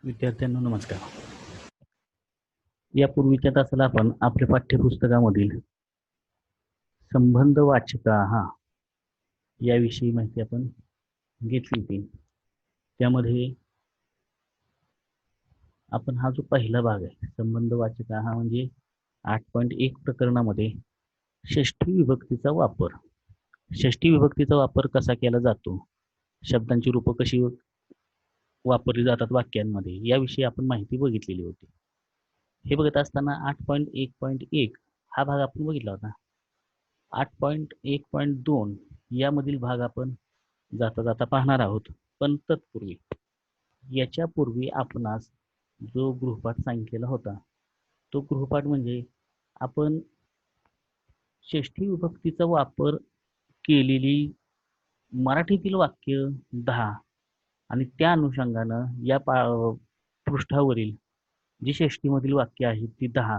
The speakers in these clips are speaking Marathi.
विद्यार्थ्यांनो नमस्कार. यापूर्वीच्या तासाला आपण आपल्या पाठ्यपुस्तकामधील संबंध वाचका याविषयी माहिती आपण घेतली होती. त्यामध्ये आपण हा जो पहिला भाग आहे संबंध वाचका म्हणजे 8.1 प्रकरणामध्ये षष्ठी विभक्तीचा वापर. षष्ठी विभक्तीचा वापर कसा केला जातो, शब्दांची रूपं कशी वापरली जातात वाक्यांमध्ये, याविषयी आपण माहिती बघितलेली होती. हे बघत असताना 8.1.1 हा भाग आपण बघितला होता. 8.1.2 यामधील भाग आपण जाता जाता पाहणार आहोत. पण तत्पूर्वी याच्यापूर्वी आपणास जो गृहपाठ सांगितलेला होता तो गृहपाठ म्हणजे आपण षष्ठी विभक्तीचा वापर केलेली मराठीतील वाक्य 10 आणि त्या अनुषंगानं या पृष्ठावरील जी षष्टीमधील वाक्य आहेत ती 10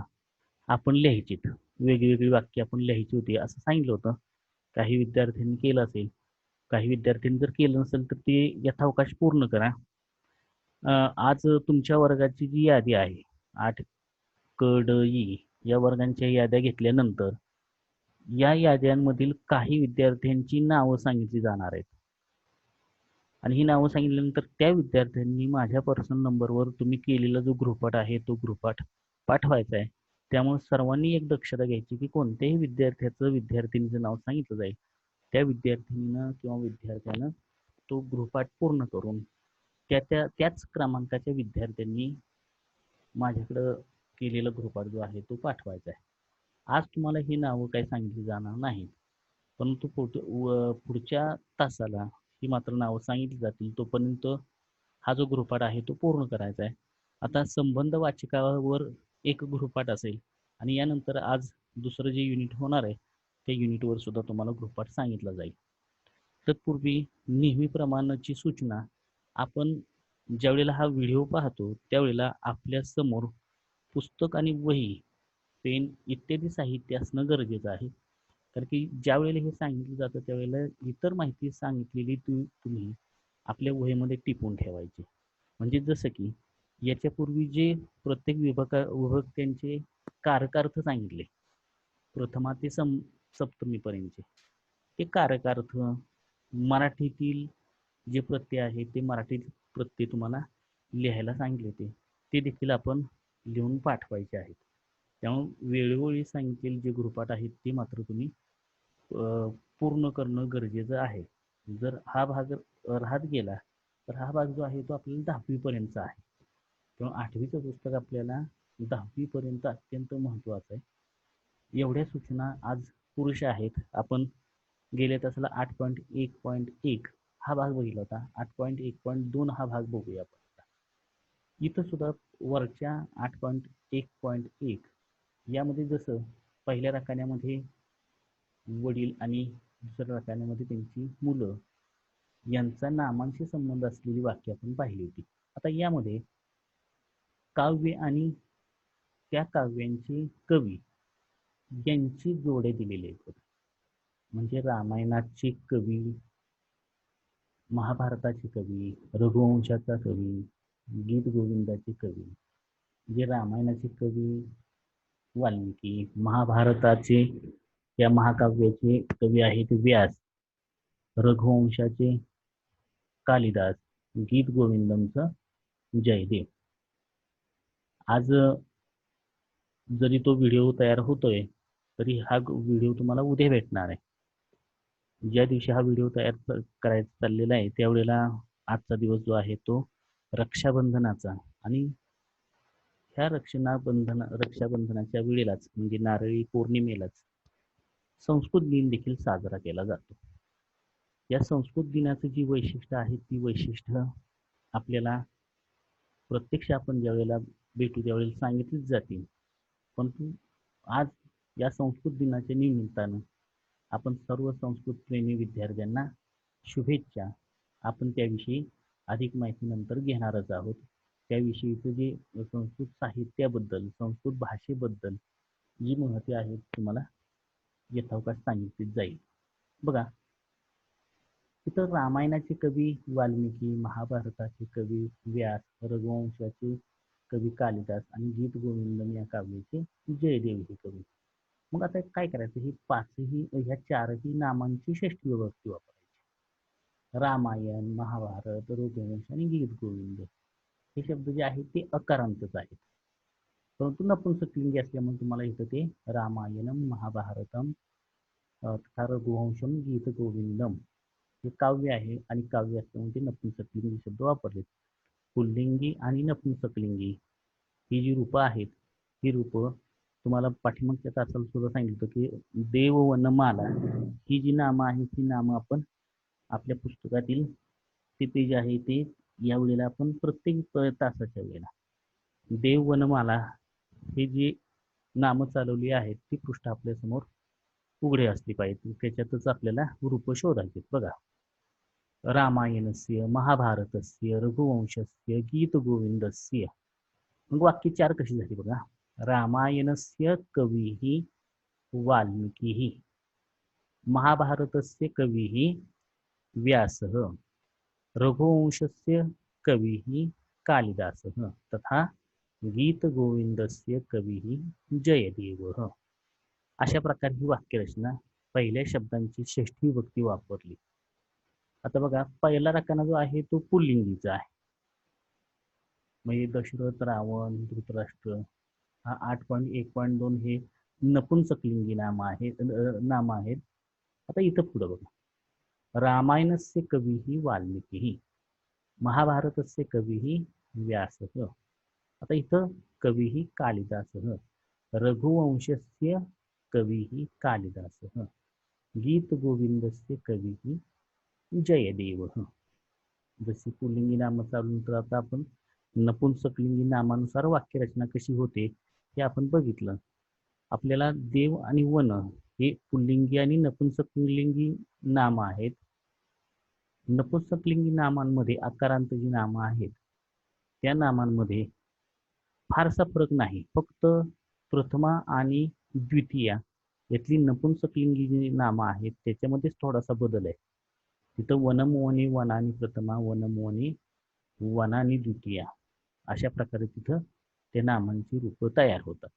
आपण लिहायचीत. वेगवेगळी वाक्य आपण लिहायची होती असं सांगितलं होतं. काही विद्यार्थ्यांनी केलं असेल, काही विद्यार्थ्यांनी जर केलं नसेल तर ते यथावकाश पूर्ण करा. आज तुमच्या वर्गाची जी यादी आहे 8 क ड इ या वर्गांच्या याद्या घेतल्यानंतर या याद्यांमधील काही विद्यार्थ्यांची नावं सांगितली जाणार आहेत आणि ही नावं सांगितल्यानंतर त्या विद्यार्थ्यांनी माझ्या पर्सनल नंबरवर तुम्ही केलेला जो गृहपाठ आहे तो गृहपाठ पाठवायचा आहे. त्यामुळे सर्वांनी एक दक्षता घ्यायची की कोणत्याही विद्यार्थीचं नाव सांगितलं जाईल त्या विद्यार्थिनीनं किंवा विद्यार्थ्यानं तो गृहपाठ पूर्ण करून त्याच क्रमांकाच्या विद्यार्थ्यांनी माझ्याकडं केलेला गृहपाठ जो आहे तो पाठवायचा आहे. आज तुम्हाला ही नावं काही सांगितली जाणार नाहीत, परंतु पुढच्या तासाला ही मात्र नावं सांगितली जातील. तोपर्यंत हा जो गृहपाठ आहे तो पूर्ण करायचा आहे. आता संबंध वाचकावर एक गृहपाठ असेल आणि यानंतर आज दुसरं जे युनिट होणार आहे त्या युनिटवर सुद्धा तुम्हाला गृहपाठ सांगितला जाईल. तत्पूर्वी नेहमीप्रमाणेची सूचना, आपण ज्यावेळेला हा व्हिडिओ पाहतो त्यावेळेला आपल्या समोर पुस्तक आणि वही, पेन इत्यादी साहित्य असणं गरजेचं आहे. कारण की ज्या वेळेला हे सांगितलं जातं त्यावेळेला इतर माहिती सांगितलेली तुम्ही आपल्या वहीमध्ये टिपून ठेवायची. म्हणजे जसं की याच्यापूर्वी जे प्रत्येक विभक्त्यांचे कारकार्थ सांगितले प्रथमा ते सप्तमीपर्यंतचे, ते कारकार्थ मराठीतील जे प्रत्यय आहे ते मराठीत प्रत्यय तुम्हाला लिहायला सांगितले ते देखील आपण लिहून पाठवायचे आहेत. त्यामुळे वेळोवेळी सांगितलेले जे गृहपाठ आहेत ते मात्र तुम्ही पूर्ण करणं गरजेचं आहे. जर हा भाग राहत गेला तर हा भाग जो आहे तो आपल्याला 10वी पर्यंतचा आहे. तेव्हा 8वीचं पुस्तक आपल्याला 10वी पर्यंत अत्यंत महत्त्वाचं आहे. एवढ्या सूचना आज पुरेशा आहेत. आपण गेल्या तासाला 8.1.1 हा भाग बघितला होता. 8.1.2 हा भाग बघूया आपण. इथं सुद्धा वरच्या 8.1.1 यामध्ये जसं पहिल्या रकान्यामध्ये वडील आणि दुसऱ्या रकान्यामध्ये त्यांची मुलं यांचा नामांशी संबंध असलेली वाक्य आपण पाहिली होती. आता यामध्ये काव्य आणि त्या काव्यांचे कवी यांची जोडे दिलेले आहेत. म्हणजे रामायणाचे कवी, महाभारताचे कवी, रघुवंशाचा कवी, गीत गोविंदाचे कवी. जे रामायणाचे कवी वाल्मिकी, महाभारताचे या महाकाव्याचे कवी आहेत व्यास, रघुवंशाचे कालिदास, गीत गोविंदमचं जयदेव. आज जरी तो व्हिडिओ तयार होतोय तरी हा व्हिडिओ तुम्हाला उद्या भेटणार आहे. ज्या दिवशी हा व्हिडिओ तयार करायचा चाललेला आहे त्यावेळेला आजचा दिवस जो आहे तो रक्षाबंधनाचा, आणि ह्या रक्षाबंधनाच्या वेळेलाच म्हणजे नारळी पौर्णिमेलाच संस्कृत दिन देखील साजरा केला जातो. या संस्कृत दिनाचं जी वैशिष्ट्य आहे ती वैशिष्ट्य आपल्याला प्रत्यक्ष आपण ज्यावेळेला भेटू त्यावेळेला सांगितलीच जातील. परंतु आज या संस्कृत दिनाच्या निमित्तानं आपण सर्व संस्कृत प्रेमी विद्यार्थ्यांना शुभेच्छा. आपण त्याविषयी अधिक माहिती नंतर घेणारच आहोत. त्याविषयीचं जे संस्कृत साहित्याबद्दल, संस्कृत भाषेबद्दल जी माहिती आहे तुम्हाला यथावकाश सांगितली जाईल. बघा, इथं रामायणाचे कवी वाल्मिकी, महाभारताचे कवी व्यास, रघुवंशाचे कवी कालिदास आणि गीत गोविंदम या काव्याचे जयदेव हे कवी. मग आता काय करायचं, ही पाचही ह्या चारही नामांची षष्ठी विभक्ती वापरायची. रामायण, महाभारत, रघुवंश आणि गीत गोविंद हे शब्द जे आहेत ते अकारांतच आहेत, परंतु नपुंसकलिंगी असल्यामुळे तुम्हाला इथं ते रामायणम, महाभारतम तथा रघुवंशम, गीत गोविंदम हे काव्य आहे आणि काव्य असल्यामुळे ते नपुंसकलिंगी शब्द वापरले. पुल्लिंगी आणि नपुंसकलिंगी ही जी रूपं आहेत, ही रूपं तुम्हाला पाठीमागच्या तासाला सुद्धा सांगितलं की देव वनमाला ही जी नामं आहेत, ही नामं आपण आपल्या पुस्तकातील ते पेज आहे ते यावेळेला आपण प्रत्येक तासाच्या वेळेला देव वनमाला हे जी नामं चालवली आहेत ती पृष्ठ आपल्या समोर उघडे असली पाहिजे. त्याच्यातच आपल्याला रूप शोधायचे. बघा, रामायणस्य, महाभारतस्य, रघुवंशस्य, गीत गोविंदस्य. मग वाक्य चार कशी झाली बघा. रामायणस्य कविः वाल्मीकिः, महाभारतस्य कविः व्यासः, रघुवंशस्य कविः कालिदासः तथा गीत गोविंदस्य कविः जयदेवः. अशा प्रकारे ही वाक्यरचना पहिल्या शब्दांची षष्ठी विभक्ती वापरली. आता बघा, पहिला रकाना जो आहे तो पुल्लिंगीचा आहे, म्हणजे दशरथ, रावण, धृतराष्ट्र हा 8.1.2 हे नपुंसकलिंगी नाम आहेत. आता इथं पुढे बघा, रामायणस्य कविः वाल्मिकिः, महाभारतस्य कविः व्यासः. आता इथं कविः कालिदासः, रघुवंशस्य कविः कालिदासः, गीत गोविंदस्य कविः जयदेवः. जशी पुल्लिंगी नामं चालून तर आता आपण नपुंसकलिंगी नामानुसार वाक्यरचना कशी होते हे आपण बघितलं. आपल्याला देव आणि वन हे पुल्लिंगी आणि नपुंसकलिंगी नामं आहेत. नपुंसकलिंगी नामांमध्ये आकारांत जी नामं आहेत त्या नामांमध्ये फारसा फरक नाही, फक्त प्रथमा आणि द्वितीया यातली नपुंसकलिंगी जी नामं आहेत त्याच्यामध्येच थोडासा बदल आहे. तिथं वनम वने वनानी प्रथमा, वनम वने वनानी द्वितीया अशा प्रकारे तिथं त्या नामांची रूपं तयार होतात.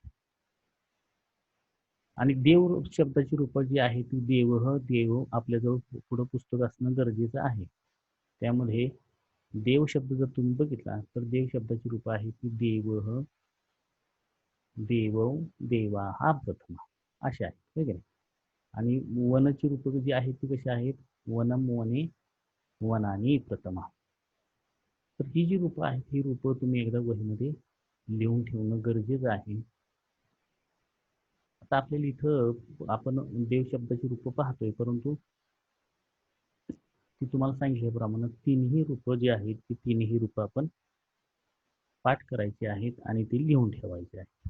आणि देव शब्दाची रूपं जी आहे ती देवः, देव आपल्याजवळ पुढं पुस्तक असणं गरजेचं आहे. त्यामध्ये देव शब्द जर तुम्ही बघितला तर देव शब्दाची रूपं आहे ती देवः, देवौ, देवा हा प्रथमा अशा आहेत, वगैरे. आणि वनची रूपं जी आहेत ती कशी आहेत, वनम वने वनानी प्रथमा. तर ही जी रूपं आहेत ही रूपं तुम्ही एकदा वहीमध्ये लिहून ठेवणं गरजेचं आहे. आता आपल्याला इथं आपण देव शब्दाची रूपं पाहतोय, परंतु ती तुम्हाला सांगितल्याप्रमाणे तीनही रूपं जी आहेत ती तीनही रूपं आपण पाठ करायची आहेत आणि ती लिहून ठेवायची आहेत.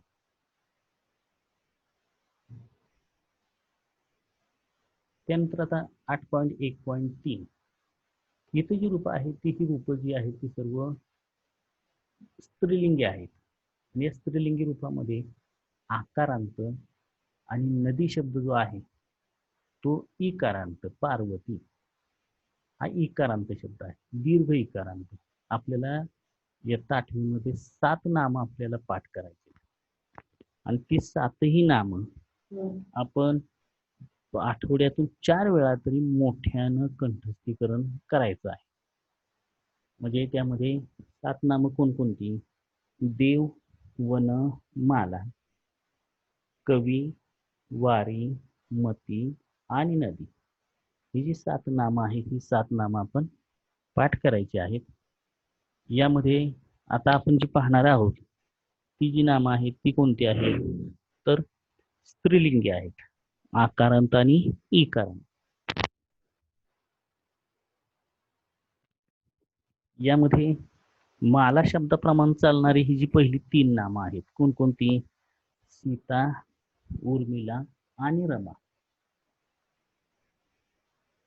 त्यानंतर आता 8.1.3 इथे जी रूपं आहेत ती ही रूपं जी आहेत ती सर्व स्त्रीलिंगी आहेत. आणि या स्त्रीलिंगी रूपामध्ये आकारांत आणि नदी शब्द जो आहे तो इकारांत, पार्वती हा इकारांत शब्द आहे, दीर्घ इकारांत. आपल्याला इयत्ता 8वीमध्ये 7 नामं आपल्याला पाठ करायची आणि ती 7ही नामं आपण आठवड्यातून 4 वेळा तरी मोठ्यानं कंठस्थीकरण करायचं आहे. म्हणजे त्यामध्ये 7 नामं कोणकोणती, देव, वन, माला, कवी, वारी, मती आणि नदी. ही जी 7 नामं आहेत ही 7 नामं आपण पाठ करायची आहेत. यामध्ये आता आपण जी पाहणार आहोत ती जी नामं आहेत ती कोणती आहेत, तर स्त्रीलिंगी आहेत, आकारांत आणि इकारांत. यामध्ये माला शब्दाप्रमाणे चालणारी ही जी पहिली 3 नामं आहेत कोणकोणती, सीता, उर्मिला आणि रमा.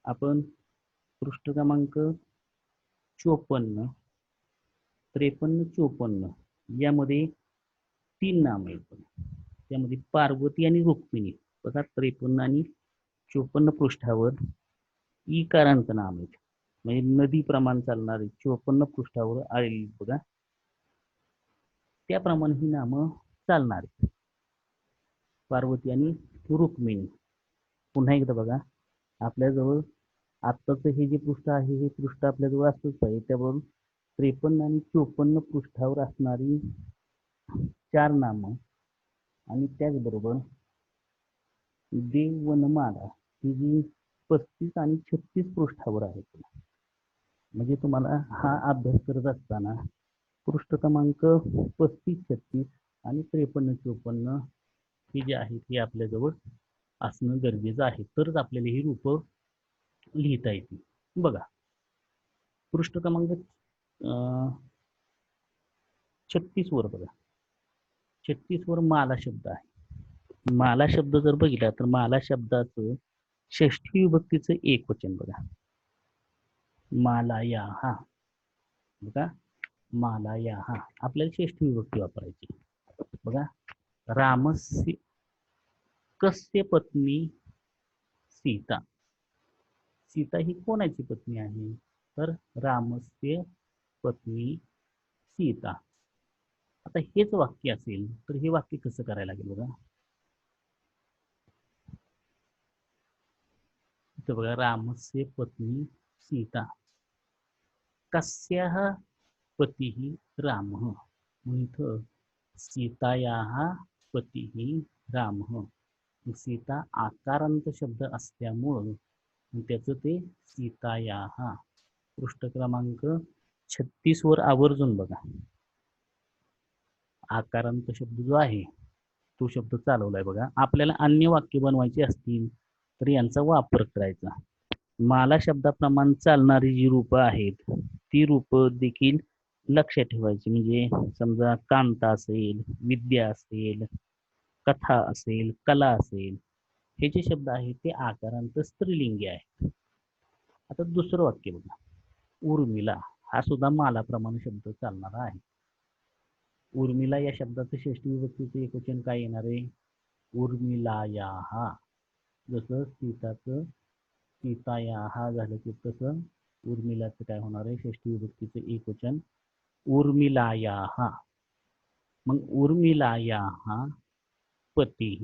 आपण पृष्ठ क्रमांक 54, 53, 54 यामध्ये 3 नामं आहेत. त्यामध्ये पार्वती आणि रुक्मिणी बघा 53 आणि 54 पृष्ठावर इकारांत नाम आहेत. म्हणजे नदीप्रमाणे चालणारी 54 पृष्ठावर आलेली बघा, त्याप्रमाणे ही नामं चालणारी पार्वती आणि रुक्मिणी. पुन्हा एकदा बघा, आपल्याजवळ आत्ताचं हे जे पृष्ठ आहे हे पृष्ठ आपल्याजवळ असतंच पाहिजे. त्यावरून 53 आणि 54 पृष्ठावर असणारी 4 नामं आणि त्याचबरोबर देववनमाला ही जी 35 आणि 36 पृष्ठावर आहे. म्हणजे तुम्हाला हा अभ्यास करत असताना पृष्ठ क्रमांक 35, 36 आणि 53, 54 हे जे आहेत हे आपल्याजवळ असणं गरजेचं आहे. तरच आपल्याला ही रूपं लिहिता येतील. बघा, पृष्ठ क्रमांक 36 वर बघा, 36 वर माला शब्द आहे. माला शब्द जर बघितला तर माला शब्दाचं षष्ठी विभक्तीचं एकवचन बघा, मालायाहा. बघा, मालायाहा आपल्याला षष्ठी विभक्ती वापरायची. बघा, रामस्य कस्य पत्नी सीता. सीता ही कोणाची पत्नी आहे? तर रामस्य पत्नी सीता. आता हेच वाक्य असेल तर हे वाक्य कसं करायला लागेल बघा. इथं बघा, रामस्य पत्नी सीता, कस्याः पतिः रामः. मग इथं सीतायाः पतिः रामः. सीता आकारांत शब्द असल्यामुळं त्याचं ते सीतायाः. पृष्ठ क्रमांक 36 वर आवर्जून बघा, आकारांत शब्द जो आहे तो शब्द चालवलाय बघा. आपल्याला अन्य वाक्य बनवायचे असतील तर यांचा वापर करायचा. माला शब्दाप्रमाणे चालणारी जी रूपं आहेत ती रूपं देखील लक्षात ठेवायची. म्हणजे समजा कांता असेल, विद्या असेल, कथा असेल, कला असेल, हे जे शब्द आहेत ते आकारांत स्त्रीलिंगी आहेत. आता दुसरं वाक्य बघा, उर्मिला. हा सुद्धा मालाप्रमाणे शब्द चालणारा आहे. उर्मिला या शब्दाचं षष्ठी विभक्तीचं एकवचन काय येणार आहे? उर्मिलायाहा. जसं सीतायाहा झालं की तसं उर्मिलाचं काय होणार आहे? षष्ठी विभक्तीचं एकवचन उर्मिलायाहा. मग उर्मिलायाहा पतिः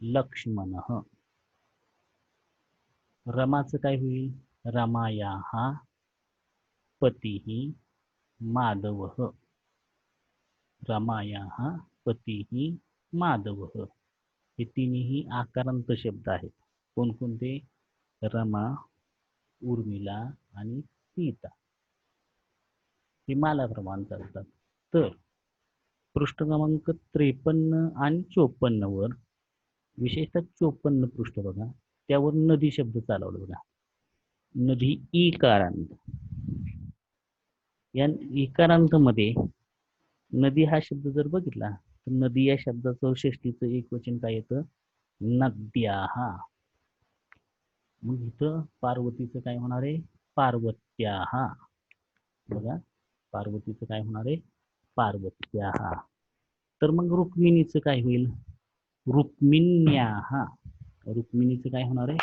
लक्ष्मणः. रमाचं काय होईल? रमायाहा पतिः माधवः. रमायाः पतिः माधवः. हे तिन्ही आकारांत शब्द आहेत. कोणकोणते? रमा, उर्मिला आणि सीता. हे मालाप्रमाणे चालतात. तर पृष्ठ क्रमांक 53 आणि 54 वर, विशेषतः 54 पृष्ठ बघा, त्यावर नदी शब्द चालवला बघा. नदी इकारांत. या इकारांत मध्ये नदी हा शब्द जर बघितला तर नदी या शब्दाचं षष्टीचं एकवचन काय येतं? नद्याहा. मग इथं पार्वतीचं काय होणार आहे? पार्वत्याहा. बघा, पार्वतीचं काय होणार आहे? पार्वत्याहा. तर मग रुक्मिणीचं काय होईल? रुक्मिण्याहा. रुक्मिणीचं काय होणार आहे?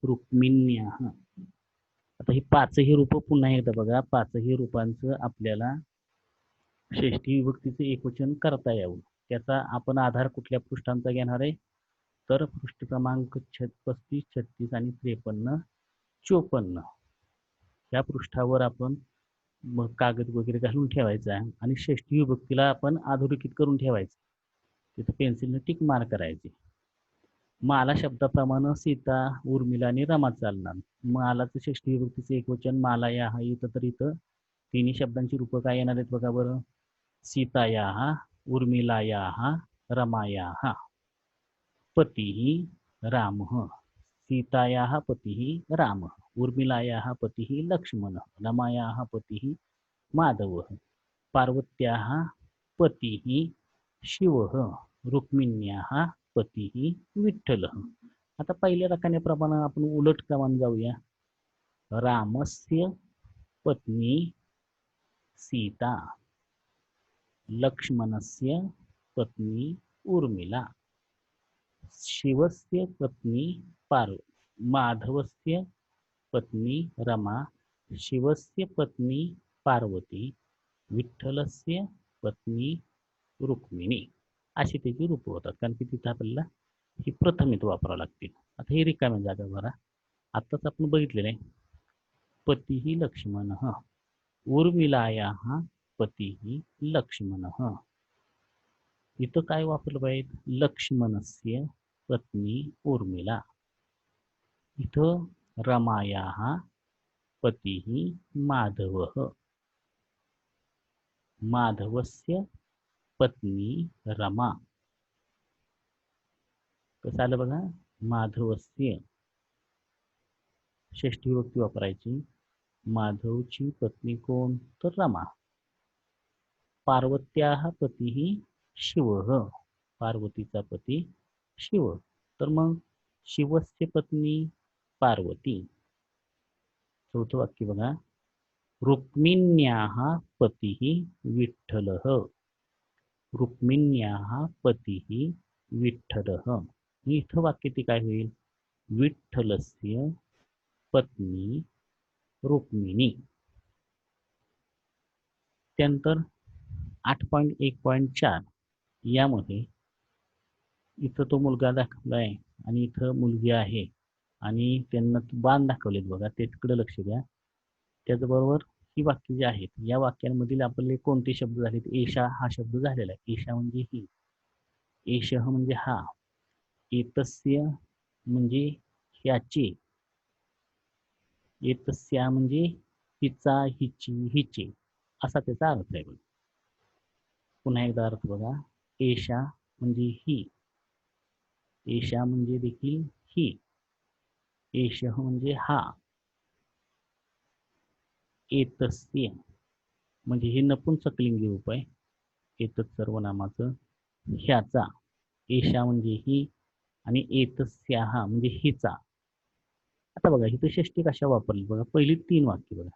रुक्मिण्याहा. आता ही पाचही रूप पुन्हा एकदा बघा, पाचही रूपांचं आपल्याला षष्ठी विभक्तीचे एकवचन करता यावं. त्याचा आपण आधार कुठल्या पृष्ठांचा घेणार आहे? तर पृष्ठ क्रमांक 35, 36 आणि 53, 54 या पृष्ठावर आपण कागद वगैरे घालून ठेवायचा आहे आणि षष्ठी विभक्तीला आपण अधोरेखित करून ठेवायचं. तिथं पेन्सिलने टिक मार्क करायचे. माला शब्दाप्रमाणे सीता, उर्मिला आणि रमा चालणार. मालाचं षष्ठी विभक्तीचं एकवचन मालाया हा. इथं तर इथं तिन्ही शब्दांची रूपं काय येणार आहेत बघा बरं. सीतायाः, उर्मिलायाः, रमायाः. पतिः रामः. सीतायाः पतिः रामः, उर्मिलायाः पतिः लक्ष्मणः, रमायाः पतिः माधवः, पार्वत्याः पतिः शिवः, रुक्मिण्याः पतिः विठ्ठलः. आता पहिल्या रकान्याप्रमाणे आपण उलट क्रमाने जाऊया. रामस्य पत्नी सीता, लक्ष्मणस्य पत्नी उर्मिला, शिवस्य पत्नी पार्वती, माधवस्य पत्नी रमा, शिवस्य पत्नी पार्वती, विठ्ठलस्य पत्नी रुक्मिणी, अशी त्याची रूप होतात. कारण की तिथं आपल्याला ही प्रथमित वापरावं लागतील. आता ही रिकाम्या जागा भरा. आत्ताच आपण बघितलेलं आहे, पतीही लक्ष्मणः, उर्मिलायाः पतीही लक्ष्मणः. इथं काय वापरलं पाहिजे? लक्ष्मणस्य पत्नी उर्मिला. इथं रमायाः पतीः माधवः, माधवस्य पत्नी रमा. कसं आलं बघा? माधवस्य षष्ठी विभक्ती वापरायची. माधवची पत्नी कोण? तर रमा. पार्वत्याः पतीः शिवः, पार्वतीचा पती शिव. तर मग शिवस्य पत्नी पार्वती. चौथं वाक्य बघा, रुक्मिण्याः पतीः विठ्ठलः, रुक्मिण्याः पतीः विठ्ठलः. इथं वाक्य ती काय होईल? विठ्ठलस्य पत्नी रुक्मिणी. त्यानंतर 8.1.4 यामध्ये इथं तो मुलगा दाखवलाय आणि इथं मुलगी आहे आणि त्यांना बाण दाखवलेत बघा, त्याकडे लक्ष द्या. त्याचबरोबर ही वाक्य जी आहेत, या वाक्यांमधील आपले कोणते शब्द झालेत? एषा हा शब्द झालेला आहे. एषा म्हणजे ही, एषः म्हणजे हा, एतस्य म्हणजे ह्याचे, एतस्या म्हणजे हिचा, हिची, हिचे, असा त्याचा अर्थ आहे. पुन्हा एकदा अर्थ बघा. एषा म्हणजे ही, एषा म्हणजे देखील ही, एषः म्हणजे हा, एतस्य म्हणजे हे नपुंसकलिंगी रूप आहे, एतत् सर्वनामाचं, ह्याचा, एषा म्हणजे ही, आणि एतस्याहा म्हणजे हिचा. आता बघा इथं षष्टी कशा वापरली बघा. पहिली 3 वाक्य बघा.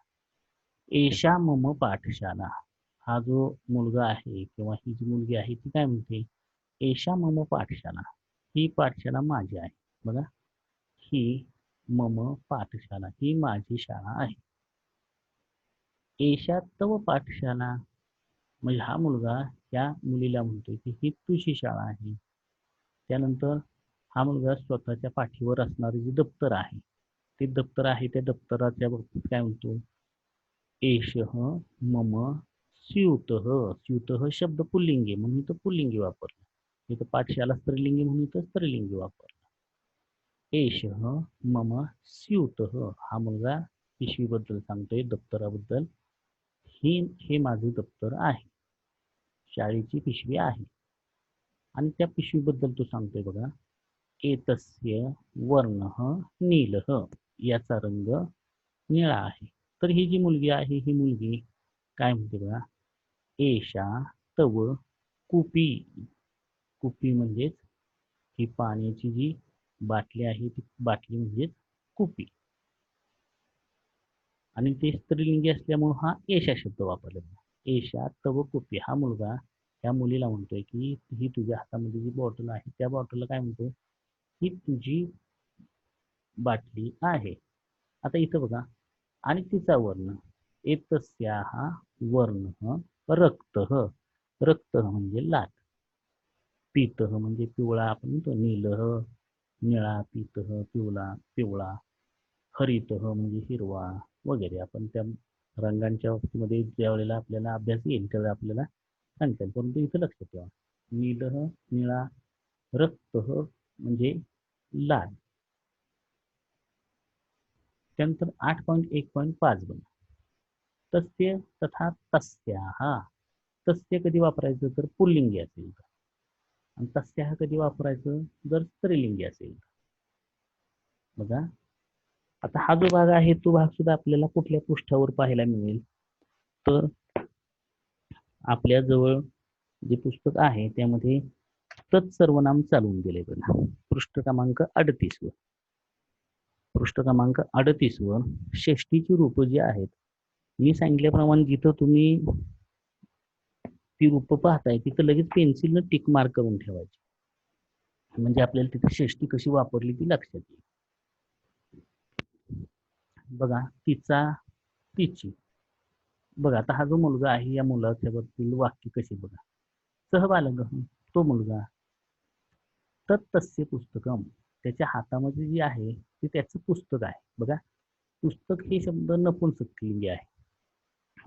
एषा मम पाठशाला, हा जो मुलगा आहे किंवा ही जी मुलगी आहे ती काय म्हणते? एषा मम पाठशाला, ही पाठशाला माझी आहे. बघा, ही मम पाठशाला, ही माझी शाळा आहे. एषा तव पाठशाला म्हणजे हा मुलगा त्या मुलीला म्हणतोय की ही तुझी शाळा आहे. त्यानंतर हा मुलगा स्वतःच्या पाठीवर असणारे जे दप्तर आहे, ते दप्तर आहे, त्या दप्तराच्या बाबतीत काय म्हणतो? एषः मम स्यूतः, स्यूतः शब्द पुल्लिंगी म्हणून इथं पुल्लिंगी वापरलं. इथं पाठशाला स्त्रीलिंगी म्हणून इथं स्त्रीलिंगी वापरलं. एषः मम स्यूतः, हा मुलगा पिशवीबद्दल सांगतोय, दप्तराबद्दल. हे माझे दप्तर आहे, शाळेची पिशवी आहे. आणि त्या पिशवीबद्दल तो सांगतोय बघा, एतस्य वर्णः नीलः, याचा रंग निळा आहे. तर ही जी मुलगी आहे, ही मुलगी काय म्हणते बघा, एषा तव कुपी, कुपी म्हणजेच ही पाण्याची जी बाटली आहे, ती बाटली म्हणजेच कुपी. आणि ते स्त्रीलिंगी असल्यामुळे हा एषा शब्द वापरला. एषा तव कुपी, हा मुलगा त्या मुलीला म्हणतोय की ही तुझ्या हातामध्ये जी बॉटल आहे, त्या बॉटलला काय म्हणतो? ही तुझी बाटली आहे. आता इथं बघा, आणि तिचा वर्ण, एतस्याहा वर्णः रक्तः, रक्त म्हणजे लाल, पीतः म्हणजे पिवळा, आपण म्हणतो नीलः निळा, पीतः पिवळा, पिवळा, हरितः म्हणजे हिरवा वगैरे. आपण त्या रंगांच्या बाबतीमध्ये ज्या वेळेला आपल्याला अभ्यास येईल त्यावेळेला आपल्याला सांगतात. परंतु इथं लक्षात ठेवा, नीलः निळा, रक्तः म्हणजे लाल. त्यानंतर 8.1.5 बघा, तस्य तथा तस्याः. तस्य कधी वापरायचं? तर पुल्लिंगी असेल, आणि तस्याः कधी वापरायचं? जर स्त्रीलिंगी असेल. बघा, आता हा जो भाग आहे तो भाग सुद्धा आपल्याला कुठल्या पृष्ठावर पाहायला मिळेल? तर आपल्या जवळ जे पुस्तक आहे त्यामध्ये तत्सर्वनाम चालवून गेले बघा, पृष्ठ क्रमांक 38 वर. पृष्ठ क्रमांक 38 वर षष्टीची रूप जी आहेत, मी सांगितल्याप्रमाणे जिथं तुम्ही ती रूप पाहताय तिथं लगेच पेन्सिलनं टिक मार्क करून ठेवायची, म्हणजे आपल्याला तिथे षष्टी कशी वापरली ती लक्षात येईल. बघा, तिचा तिची. बघा आता हा जो मुलगा आहे या मुलाच्या बद्दल वाक्य कशी बघा. सहबालकः तो मुलगा, तस्य पुस्तकम त्याच्या हातामध्ये जे आहे ते त्याचं पुस्तक आहे. बघा पुस्तक हे शब्द नपुंसकलिंगी आहे.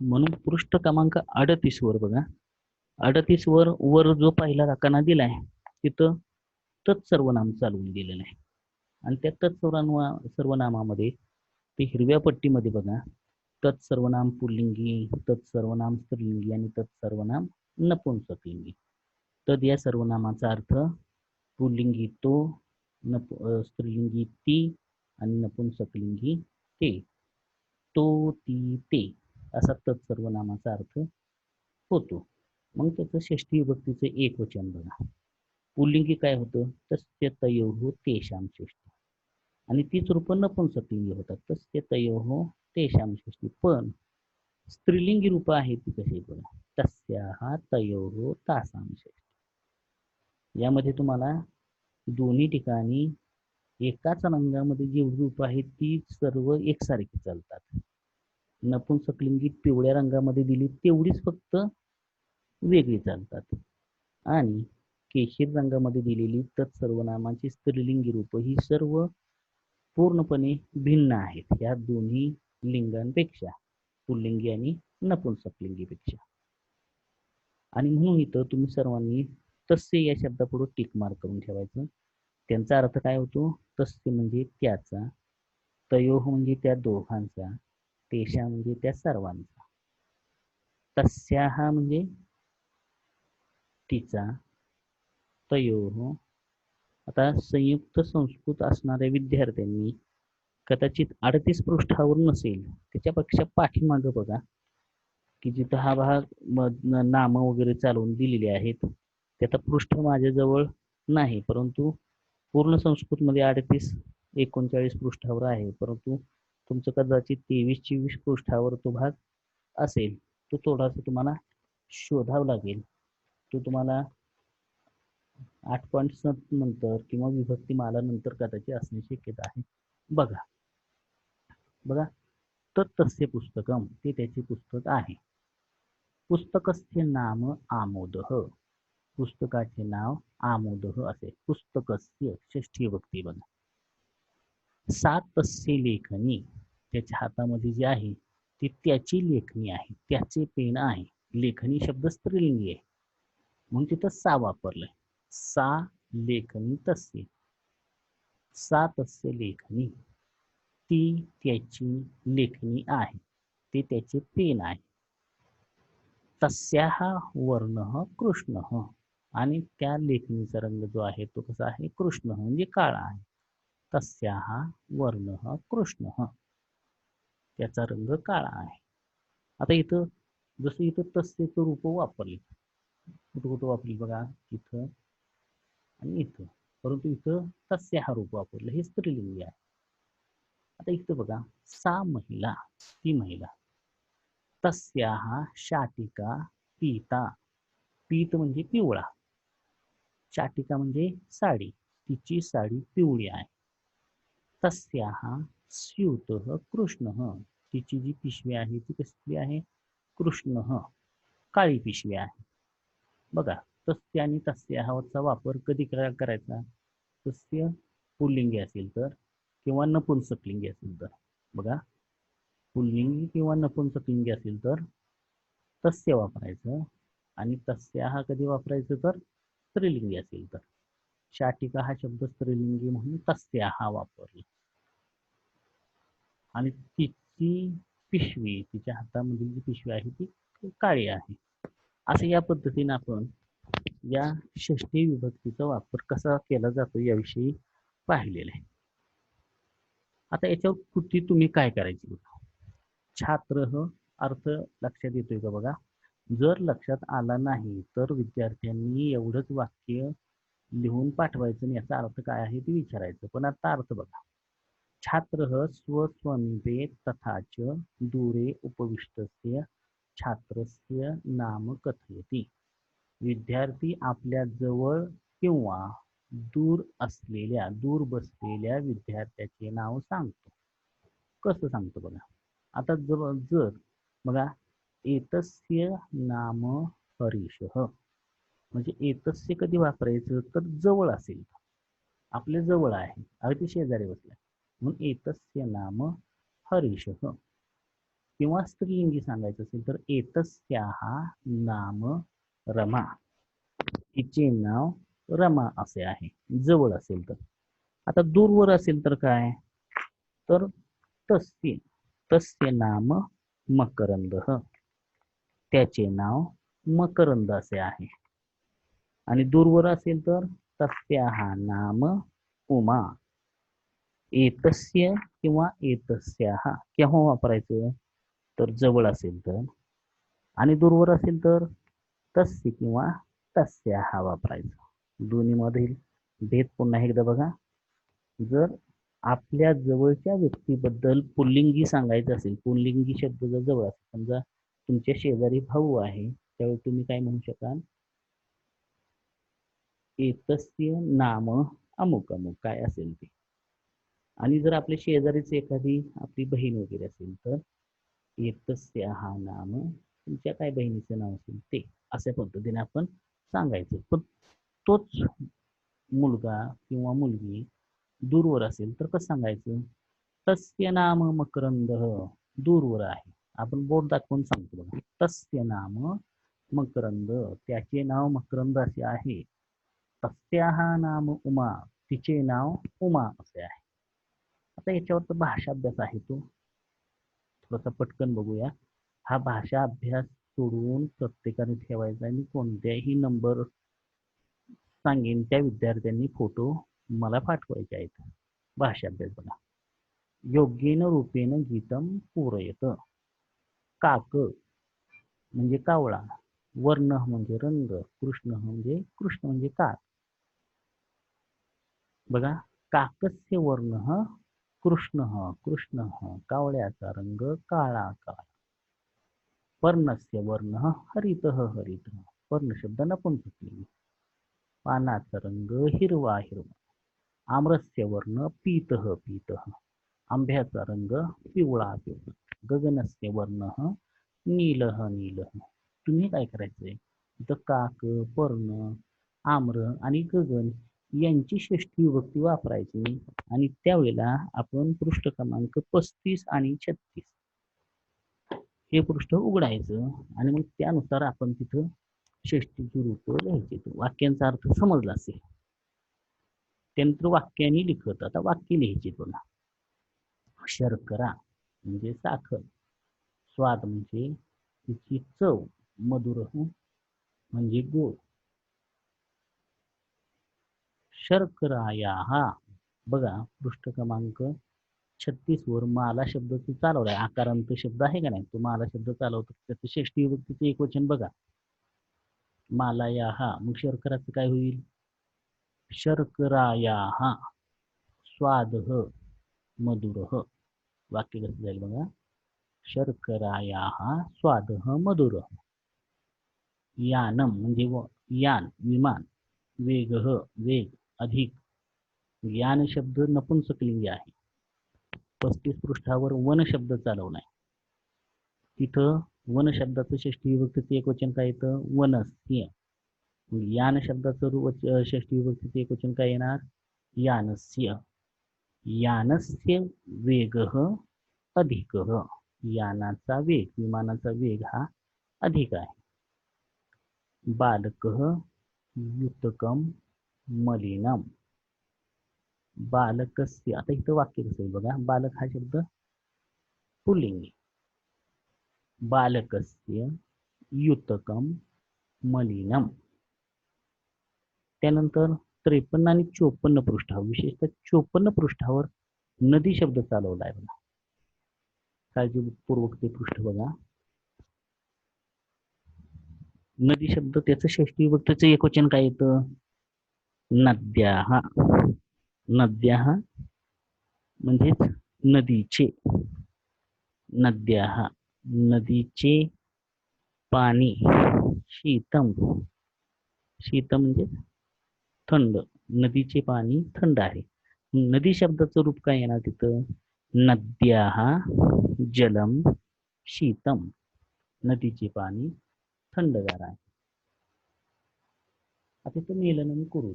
म्हणून पृष्ठ क्रमांक 38 वर बघा, 38 वर जो पहिला राखाना दिलाय तिथं तत्सर्वनाम चालवून दिलेलं आहे. आणि त्या सर्वनामामध्ये ते हिरव्या पट्टीमध्ये बघा, तत्सर्वनाम पुल्लिंगी, तत्सर्वनाम स्त्रीलिंगी आणि तत्सर्वनाम नपुंसकलिंगी. तद या सर्वनामाचा अर्थ पुल्लिंगी तो, स्त्रीलिंगी ती आणि नपुंसकलिंगी ते. तो, ती, ते असा तत्सर्वनामाचा अर्थ होतो. मग त्याचं षष्ठी विभक्तीचं एकवचन बघा. पुल्लिंगी काय होतं, तस्य तयोः तेषां षष्ठी. आणि तीच रूप नपुंसकलिंगी होतात, तस्य तयोः तेषां षष्ठी. पण स्त्रीलिंगी रूप आहे ती कशी बघा, तस्याः तयोः तासां षष्ठी. यामध्ये तुम्हाला दोन्ही ठिकाणी एकाच रंगामध्ये जेवढी रूप आहेत ती सर्व एकसारखी चालतात. नपुंसकलिंगी पिवळ्या रंगामध्ये दिली तेवढीच फक्त वेगळी चालतात. आणि केशरी रंगामध्ये दिलेली तत्सर्वनामाची स्त्रीलिंगी रूप ही सर्व पूर्णपणे भिन्न आहेत या दोन्ही लिंगांपेक्षा, पुल्लिंगी आणि नपुंसकलिंगीपेक्षा. आणि म्हणून इथं तुम्ही सर्वांनी तस्य या शब्दापुढे टिक मार्क करून ठेवायचं. त्यांचा अर्थ काय होतो, तस्य म्हणजे त्याचा, तयोः म्हणजे त्या दोघांचा, तेषा म्हणजे त्या सर्वांचा, तस्याः म्हणजे तिचा, तयोः. आता संयुक्त संस्कृत असणाऱ्या विद्यार्थ्यांनी कदाचित 38 पृष्ठावर नसेल, त्याच्यापेक्षा पाठीमागं बघा की जिथं हा भाग नाम वगैरे चालवून दिलेली आहेत. त्याचा पृष्ठ माझ्याजवळ नाही, परंतु पूर्ण संस्कृतमध्ये 38-39 पृष्ठावर आहे. परंतु तुमचं कदाचित 23-24 पृष्ठावर तो भाग असेल. तो थोडासा तुम्हाला शोधावा लागेल. तो तुम्हाला 8.7 नंतर किंवा विभक्ती माला नंतर कदाचित असण्याची शक्यता आहे. बघा बघा तर तस्य पुस्तकम ते त्याचे पुस्तक आहे. पुस्तकस्य नाम आमोदः, पुस्तकाचे नाव आमोदः असे. पुस्तकस्य षष्ठी विभक्ती बघा. सा तस्य लेखनी त्याच्या हातामध्ये जे आहे ती त्याची लेखणी आहे, त्याचे पेन आहे. लेखनी शब्द स्त्रीलिंगी आहे म्हणून तिथं सा वापरलंय. सा लेखनी तस्य, सा तस्य लेखनी ती त्याची लेखणी आहे, ते त्याचे पेन आहे. तस्याः वर्णः कृष्णः आणि त्या लेखणीचा रंग जो आहे तो कसा आहे, कृष्ण म्हणजे काळा आहे. तस्याः वर्णः कृष्णः त्याचा रंग काळा आहे. आता इथं जसं इथं तस्यचं रूप वापरले, कुठं वापरली बघा, इथं आणि इथं, परंतु इथं तस्याः रूप वापरलं, हे स्त्रीलिंगी आहे. आता इथं बघा, सा महिला ती महिला, तस्याः शाटिका पीता, पीत म्हणजे पिवळा, शाटिका म्हणजे साडी, तिची साडी पिवळी आहे. तस्याः स्यूतः कृष्णः तिची जी पिशवी आहे ती कसली आहे, कृष्णः काळी पिशवी आहे. बघा तस्य आणि तस्याहचा वापर कधी करायचा, तस्य पुल्लिंगी असेल तर किंवा नपुंसकलिंगी असेल तर. बघा पुल्लिंगी किंवा नपुंसकलिंगी असेल तर तस्य वापरायचं, आणि तस्याः कधी वापरायचं तर स्त्रीलिंगी असेल तर. शाटिका हा शब्द स्त्रीलिंगी म्हणून तस्याः वापरला. आणि तिची पिशवी, तिच्या हातामधील जी पिशवी आहे ती काळी आहे. असं या पद्धतीने आपण या षष्ठी विभक्तीचा वापर कसा केला जातो याविषयी पाहिलेलं आहे. आता याच्यावर कृती तुम्ही काय करायची बघा. छात्र अर्थ लक्षात येतोय का बघा. जर लक्षात आला नाही तर विद्यार्थ्यांनी एवढंच वाक्य लिहून पाठवायचं आणि याचा अर्थ काय आहे ते विचारायचं. पण आता अर्थ बघा. छात्रः स्वस्वन्ते तथा च दूरे उपविष्टस्य छात्रस्य नाम कथयति. विद्यार्थी आपल्या जवळ किंवा दूर बसलेल्या विद्यार्थ्याचे नाव सांगतो. कसं सांगतो बघा. आता जर जर बघा एतस्य नाम हरीशः, म्हणजे एतस्य कधी वापरायचं तर जवळ असेल, आपल्या जवळ आहे, अगदी शेजारी बसलाय, म्हणून एतस्य नाम हरीशः. किंवा स्त्रीलिंगी सांगायचं असेल तर एतस्याहा नाम रमा, तिचे नाव रमा असे आहे, जवळ असेल तर. आता दूरवर असेल तर काय, तर तस्य, तस्य नाम मकरंद, त्याचे नाव मकरंद असे आहे. आणि दूरवर असेल तर तस्याहा नाम उमा. एतस्य किंवा एतस्याहा केव्हा वापरायचं तर जवळ असेल तर, आणि दूरवर असेल तर तस्य किंवा तस्याहा वापरायचं. दोन्ही मधील भेद पुन्हा एकदा बघा. जर आपल्या जवळच्या व्यक्तीबद्दल पुल्लिंगी सांगायचं असेल, पुल्लिंगी शब्द जर जवळ असेल, समजा तुमच्या शेजारी भाऊ आहे, त्यावेळी तुम्ही काय म्हणू शकाल, एतस्य नाम अमुक अमुक काय असेल ते. आणि जर आपल्या शेजारीच एखादी आपली बहीण वगैरे असेल तर एतस्याहा नाम, तुमच्या काय बहिणीचं नाव असेल ते, अशा पद्धतीने आपण सांगायचं. पण तोच मुलगा किंवा मुलगी दूरवर असेल तर कसं सांगायचं, तस्य नाम मकरंद, दूरवर आहे, आपण बोट दाखवून सांगतो बघा, तस्य नाम मकरंद, त्याचे नाव मकरंद असे आहे. तस्याहा नाम उमा, तिचे नाव उमा असे आहे. आता याच्यावर तर भाषा अभ्यास आहे, तो थोडासा पटकन बघूया. हा भाषा अभ्यास सोडून प्रत्येकाने ठेवायचा आणि कोणत्याही नंबर सांगेन त्या विद्यार्थ्यांनी फोटो मला पाठवायचे आहेत. भाषा अभ्यास बघा. योग्येन रूपेण गीतम पूरयत. काक म्हणजे कावळा, वर्ण म्हणजे रंग, कृष्ण म्हणजे काक. बघा, काकस्य वर्ण कृष्ण, कावळ्याचा रंग काळा काळा. पर्णस्य वर्ण हरित, पर्ण शब्द नपुंसकलिंगी. पानाचा रंग हिरवा हिरवा. आम्रस्य वर्ण पीत, आंब्याचा रंग पिवळा पिवळा. गगनस्य वर्ण नील नील. तुम्ही काय करायचंय, इथं काक, पर्ण, आम्र आणि गगन यांची षष्ठी विभक्ती वापरायची, आणि त्यावेळेला आपण पृष्ठ क्रमांक 35 आणि 36 हे पृष्ठ उघडायचं, आणि मग त्यानुसार आपण तिथं षष्टीची रूप लिहायची. वाक्यांचा अर्थ समजला असेल त्यानंतर वाक्याने लिखत. आता वाक्य लिहायची बघा. शर्करा म्हणजे साखर, स्वाद म्हणजे तिची चव, मधुर म्हणजे गोड. शर्कराया, बघा पृष्ठ क्रमांक 36 वर माला शब्द तू चालवलाय, आकारांत शब्द आहे का नाही, तो माला शब्द चालवतो, त्याचं षष्टी विभक्तीचे एक वचन बघा, मालाया. मग शर्कराचं काय होईल, शर्कराया स्वाद मधुर. वाक्य कसं जाईल बघा, शर्कराया स्वाद मधुर. यानम म्हणजे यान विमान, वेग वेग अधिक. यान शब्द नपुंसकलिंगी आहे. 35 पृष्ठावर वन शब्द चालवलाय, तिथं वन शब्दाचं षष्ठी विभक्तीचं एक वचन काय येतं, वनस्य. यान शब्दाचं षष्ठी विभक्तीचं एक वचन काय येणार, यानस्य. यानस्य वेग अधिक, यानाचा वेग, विमानाचा वेग हा अधिक आहे. बालक युतकम मलिनम. बालकस्य, आता इथं वाक्य कसं आहे बघा, बालक हा शब्द पुल्लिंगी. बालकस्य युतकम मलिनम. त्यानंतर 53 आणि 54 पृष्ठावर, विशेषतः 54 पृष्ठावर नदी शब्द चालवला आहे बघा. काळजीपूर्वक ते पृष्ठ बघा. नदी शब्द त्याचं षष्ठी विभक्तीचं एकवचन काय येतं, नद्या. नद्या म्हणजेच नदीचे, नद्या नदीचे पाणी. शीतम, शीतम म्हणजे थंड, नदीचे पाणी थंड आहे. नदी शब्दाचं रूप काय येणार तिथं, नद्याः जलम शीतम, नदीचे पाणी थंडगार आहे. आता इथं मेलनम करू.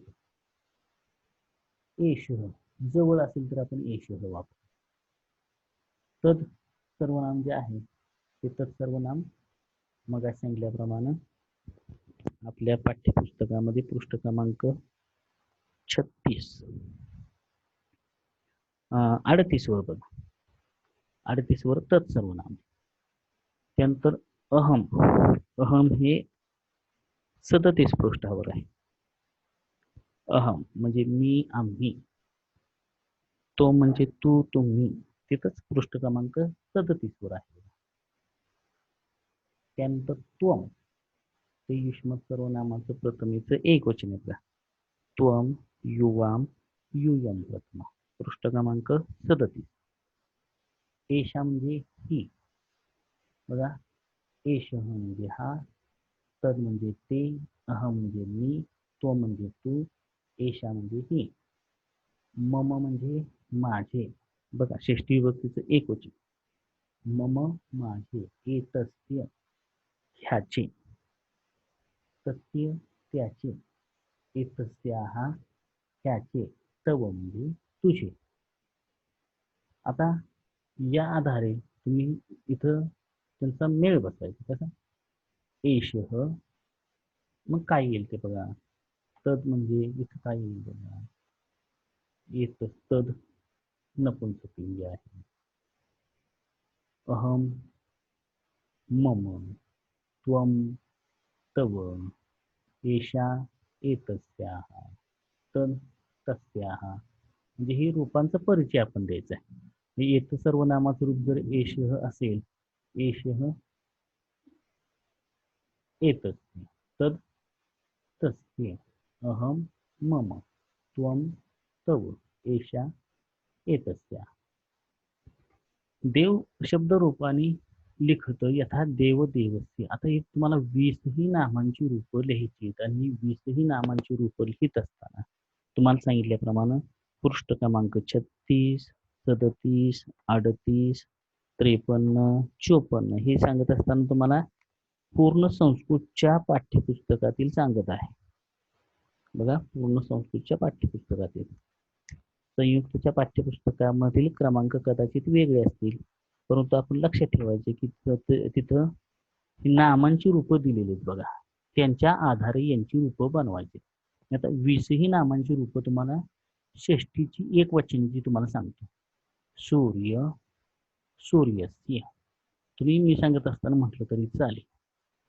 एषः जवळ असेल तर आपण एषः वापरू. तद सर्वनाम जे आहे ते तत्सर्वनाम मग सांगितल्याप्रमाणे आपल्या पाठ्यपुस्तकामध्ये पृष्ठ क्रमांक 36 38 वर बघा. 38 वर तत्सर्वनाम. त्यानंतर अहम. अहम हे 37 पृष्ठावर आहे. अहम म्हणजे मी, आम्ही. तो म्हणजे तू, तुम्ही. तिथंच पृष्ठ क्रमांक 37 वर आहे. त्यानंतर त्वम, ते युष्मत सर्वनामाचं प्रथमेचं एकवचन आहे. त्वम, युवाम, युयम प्रथमा. पृष्ठ क्रमांक 37. एषा म्हणजे ही. बघा, एषः म्हणजे हा, तद म्हणजे ते, अहम म्हणजे मी, तो म्हणजे तू, एषा म्हणजे ही. मम म्हणजे माझे. बघा, षष्टी विभक्तीचं एकवचन. मम माझे, एतस्य ह्याचे, तस्य त्याचे, एतस्याः ह्याचे, तव म्हणजे तुझे. आता या आधारे तुम्ही इथं त्यांचा मेळ बसवायचा. कसा? एषः, मग काय येईल ते बघा. तद म्हणजे इथं काय येईल बघा. तद नपुंसकलिंग आहे. अहम, मम, त्वम, तव, एषा, एतस्याः, तद, तस्याः. म्हणजे ही रूपांचा परिचय आपण द्यायचा आहे. येत सर्वनामाचं रूप जर एषः असेल, एषः एतस्य, तद तस्य, अहम, मम, त्वम, तव, एषा, एतस्या. देव शब्द रूपाने लिखत यथा देव देवस्य. आता हे तुम्हाला 20ही नामांची रूपं लिहायची आहेत आणि 20ही नामांची रूपं लिहित असताना तुम्हाला सांगितल्याप्रमाणे पृष्ठ क्रमांक 36, 37, 38, 53, 54 हे सांगत असताना तुम्हाला पूर्ण संस्कृतच्या पाठ्यपुस्तकातील सांगत आहे. बघा, पूर्ण संस्कृतच्या पाठ्यपुस्तकातील. संयुक्तच्या पाठ्यपुस्तकामधील क्रमांक कदाचित वेगळे असतील, परंतु आपण लक्षात ठेवायचे की तिथं नामांची रूपं दिलेली आहेत. बघा, त्यांच्या आधारे यांची रूपं बनवायची. आता 20ही नामांची रूपं तुम्हाला षष्टीची एकवचनाची तुम्हाला सांगतो. सूर्य, सूर्यस्य. तुम्ही मी सांगत असताना म्हटलं तरी चालेल.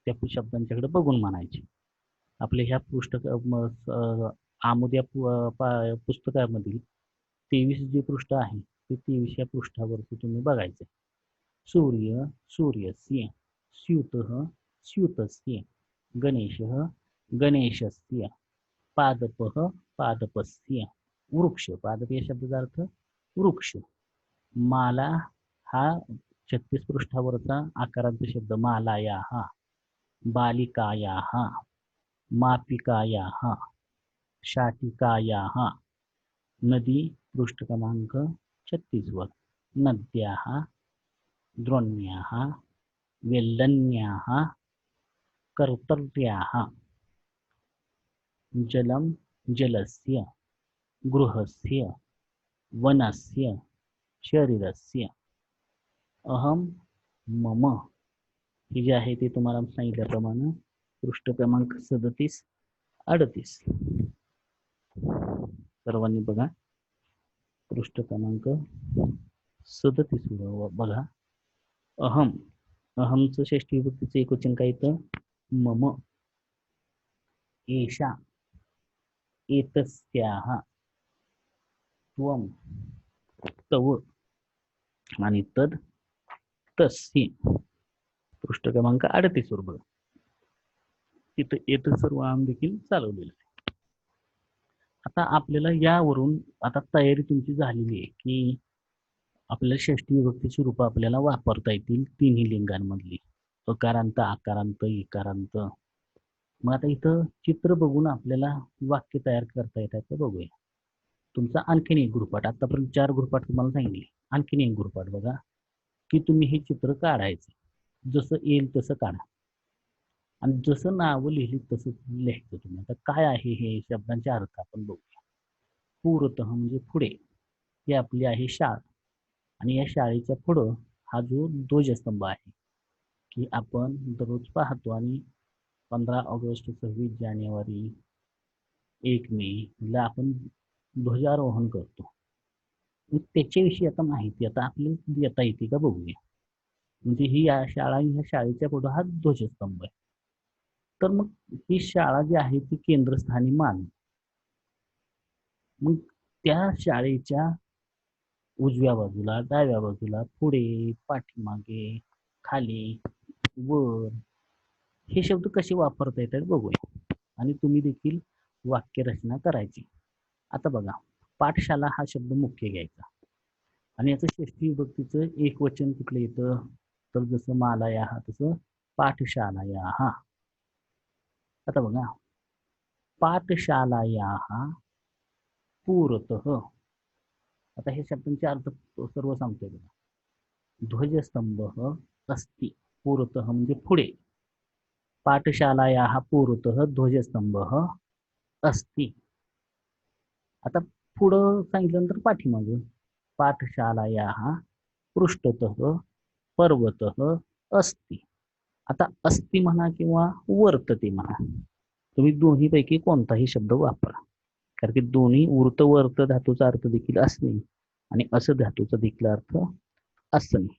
त्या शब्दांच्याकडे बघून म्हणायचे. आपल्या ह्या आमुद्या पुस्तकामधील 23 जे पृष्ठ आहे ते 23 या पृष्ठावरती तुम्ही बघायचे. सूर्य, सूर्यस्य, स्यूतः, स्यूतस्य, गणेशः, गणेशस्य, पादपः, पादपस्य, वृक्ष. पादप या शब्दाचा अर्थ वृक्ष. माला हा 36 पृष्ठावरचा आकारांचा शब्द. मालायाः, बालिकायाः, मापिकायाः, शाटिकायाः. नदी पृष्ठ क्रमांक 36 वर. नद्याः, द्रोण्याः, वेल्लन्याः, कर्तव्याः. जलम, जलस्य, गृहस्य, वनस्य, शरीरस्य. अहम, मम हे जे आहे ते तुम्हाला सांगितल्याप्रमाणे पृष्ठ क्रमांक 37, 38 सर्वांनी बघा. पृष्ठ क्रमांक 37 बघा. अहम, अहमचं षष्ठी विभक्तीचं एकवचन काय येतं? मम. एषा, एतस्याः, त्वम, तव आणि तद, तस्य. पृष्ठ क्रमांक 38 वर बघा. तिथं येत सर्व आम देखील चालवलेलं आहे. आता आपल्याला यावरून आता तयारी तुमची झालेली आहे की आपल्याला षष्ठी विभक्तीची रूपं आपल्याला वापरता येतील तिन्ही लिंगांमधली. अकारांत, आकारांत, इकारांत. मग आता इथं चित्र बघून आपल्याला वाक्य तयार करता येतात का बघूया. तुमचा आणखीन एक गृहपाठ, आतापर्यंत 4 गृहपाठ तुम्हाला सांगितले. आणखीन एक गृहपाठ बघा, की तुम्ही हे चित्र काढायचे. जसं येईल तसं काढा. आणि जसं नावं लिहिली तसं लिहायचं तुम्ही. आता काय आहे हे शब्दांचे अर्थ आपण बघूया. पूर्वतः म्हणजे पुढे. ही आपली आहे शाळा. आणि या शाळेच्या पुढं हा जो ध्वजस्तंभ आहे, की आपण दररोज पाहतो. आणि 15 ऑगस्ट, 26 जानेवारी, 1 मे ला आपण ध्वजारोहण करतो. मग त्याच्याविषयी आता माहिती आता आपल्याला देता येते का बघूया. म्हणजे ही या शाळा, ह्या शाळेच्या पुढे हा ध्वजस्तंभ आहे. तर मग ही शाळा जी आहे ती केंद्रस्थानी मान. मग त्या शाळेच्या उजव्या बाजूला, डाव्या बाजूला, पुढे, पाठीमागे, खाली, वर हे शब्द कसे वापरता येतात बघूया. आणि तुम्ही देखील वाक्यरचना करायची. आता बघा, पाठशाला हा शब्द मुख्य घ्यायचा. आणि याचं षष्ठी विभक्तीचं एक वचन कुठलं येतं, तर जसं मालायाहा तसं पाठशालायाहा. आता बघा, पाठशालायाहा पुरतः. आता हे शब्दांचे अर्थ सर्व सांगतोय बघा. ध्वजस्तंभ अस्ति, पुरतः म्हणजे पुढे. पाठशालायाः पुरतः ध्वजस्तंभ अस्ति. आता पुढं सांगितल्यानंतर पाठीमागे. पाठशालायाः पृष्ठतः पर्वतः अस्ति. आता अस्ति म्हणा किंवा वर्तते म्हणा, तुम्ही दोन्हीपैकी कोणताही शब्द वापरा. कारण की दोन्ही ऊर्त वर्त धातूचा अर्थ देखील असणे आणि अस धातूचा देखील अर्थ असणे.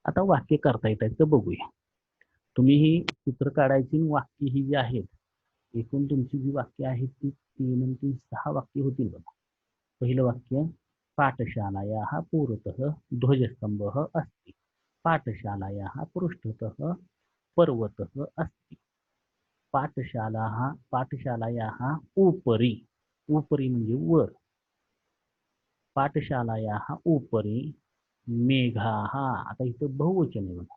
आता वाक्य करता येतात तर बघूया. तुम्ही ही चित्र काढायची, वाक्य ही जी आहेत, एकूण तुमची जी वाक्य आहेत ती 3 आणि 3 6 वाक्य होतील बघा. पहिलं वाक्य, पाठशालायाः पुरतः ध्वजस्तंभः अस्ति. पाठशालायाः पृष्ठतः पर्वतः अस्ति. पाठशालायाः उपरि, उपरि म्हणजे वर. पाठशालायाः उपरि मेघाः. आता इथं बहुवचन आहे बघा,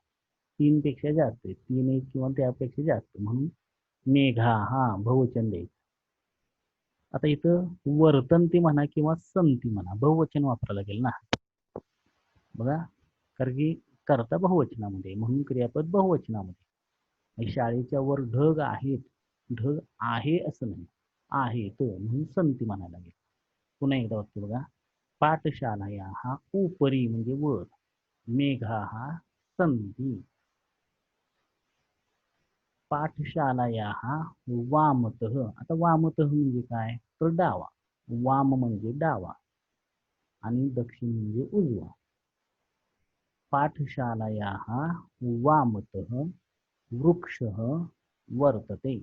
3 पेक्षा जास्त आहे, 3 1 किंवा त्यापेक्षा जास्त, म्हणून मेघाः बहुवचन द्यायचं. आता इथं वर्तन्ते म्हणा किंवा संती म्हणा, बहुवचन वापरायला लागेल ना बघा, कारण की कर्ता बहुवचनामध्ये म्हणून क्रियापद बहुवचनामध्ये. शाळेच्या वर ढग आहेत, ढग आहे असं नाही, आहे तर म्हणून संती म्हणायला लागेल. पुन्हा एकदा वाक्य बघा, पाठशालायाः उपरि म्हणजे वर, मेघाः संती. पाठशालायाः वामतः. आता वामतः म्हणजे काय, तर डावा. वाम म्हणजे डावा आणि दक्षिण म्हणजे उजवा. पाठशालायाः वामतः वृक्षः वर्तते.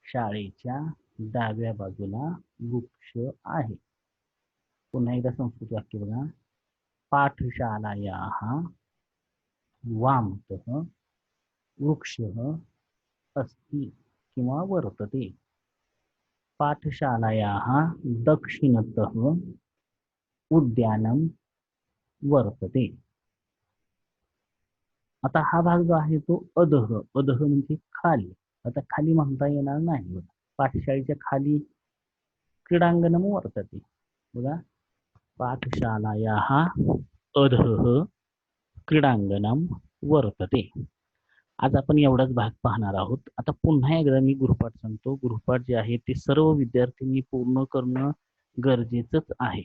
शाळेच्या डाव्या बाजूला वृक्ष आहे. पुन्हा एकदा संस्कृत वाक्य बघा, पाठशालायाः वामतः वृक्षः अस्ति किंवा वर्तते. पाठशालायाः दक्षिणतः उद्यानं वर्तते. आता हा भाग जो आहे तो अधः, अधः म्हणजे खाली. आता खाली म्हणता येणार नाही बघा, पाठशाळेच्या खाली क्रीडांगणम वर्तते. बघा, पाठशालायाः अधः क्रीडांगणम वर्तते. आज आपण एवढाच भाग पाहणार आहोत. आता पुन्हा एकदा मी गृहपाठ सांगतो. गृहपाठ जे आहे ते सर्व विद्यार्थ्यांनी पूर्ण करणं गरजेचंच आहे.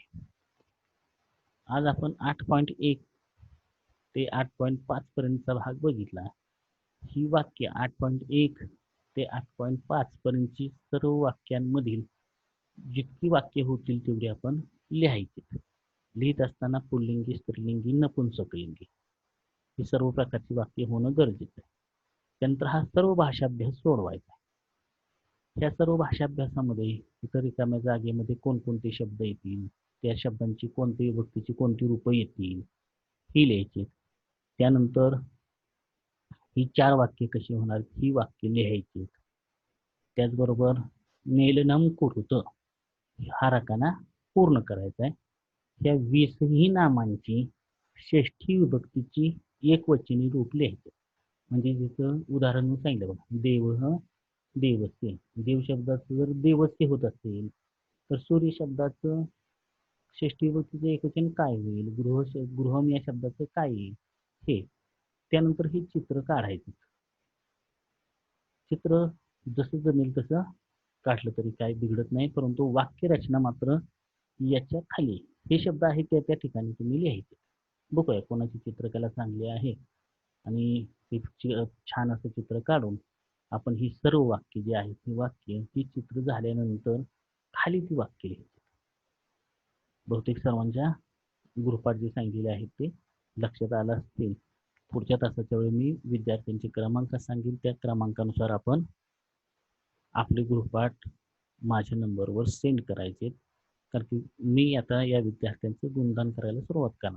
आज आपण 8.1 ते 8.5 पर्यंतचा भाग बघितला. ही वाक्य 8.1 ते 8.5 पर्यंतची सर्व वाक्यांमधील जितकी वाक्य होतील तेवढी आपण लिहायची. लिहित असताना पुल्लिंगी, स्त्रीलिंगी, नपुंसकलिंगी ही सर्व प्रकारची वाक्य होणं गरजेचं आहे. त्यानंतर हा सर्व भाषाभ्यास सोडवायचा. ह्या सर्व भाषाभ्यासामध्ये इतर रिकाम्या जागेमध्ये कोणकोणते शब्द येतील, त्या शब्दांची कोणती विभक्तीची कोणती रूपं येतील ही लिहायची. त्यानंतर ही 4 वाक्य कशी होणार ही वाक्य लिहायची. त्याचबरोबर मेलनम कुरुत हा रकाना पूर्ण करायचा आहे. ह्या 20ही नामांची षष्ठी विभक्तीची एकवचनी रूप लिहायचं. म्हणजे जिथं उदाहरण सांगितलं बघा, देव देवस्य, देव शब्दाचं जर देवस्य होत असेल तर सूर्य शब्दाचं षष्टी विभक्तीचं एकवचन काय होईल, गृहम या शब्दाचं काय येईल हे. त्यानंतर हे चित्र काढायचं. चित्र जसं जमेल तसं काढलं तरी काय बिघडत नाही, परंतु वाक्यरचना मात्र याच्या खाली हे शब्द आहेत त्या ठिकाणी तुम्ही लिहायचे. बघूया कोणाची चित्रकला चांगली आहे आणि छान असं चित्र काढून आपण ही सर्व वाक्य जी आहेत ती वाक्य ही चित्र झाल्यानंतर खाली ती वाक्य लिहायची. बहुतेक सर्वांच्या गृहपाठ जे सांगितलेले आहेत ते लक्षात आलं असतील. पुढच्या तासाच्या वेळी मी विद्यार्थ्यांचे क्रमांक सांगेन, त्या क्रमांकानुसार आपण आपले गृहपाठ माझ्या नंबरवर सेंड करायचे, कारण की मी आता या विद्यार्थ्यांचं गुणगान करायला सुरुवात करणार.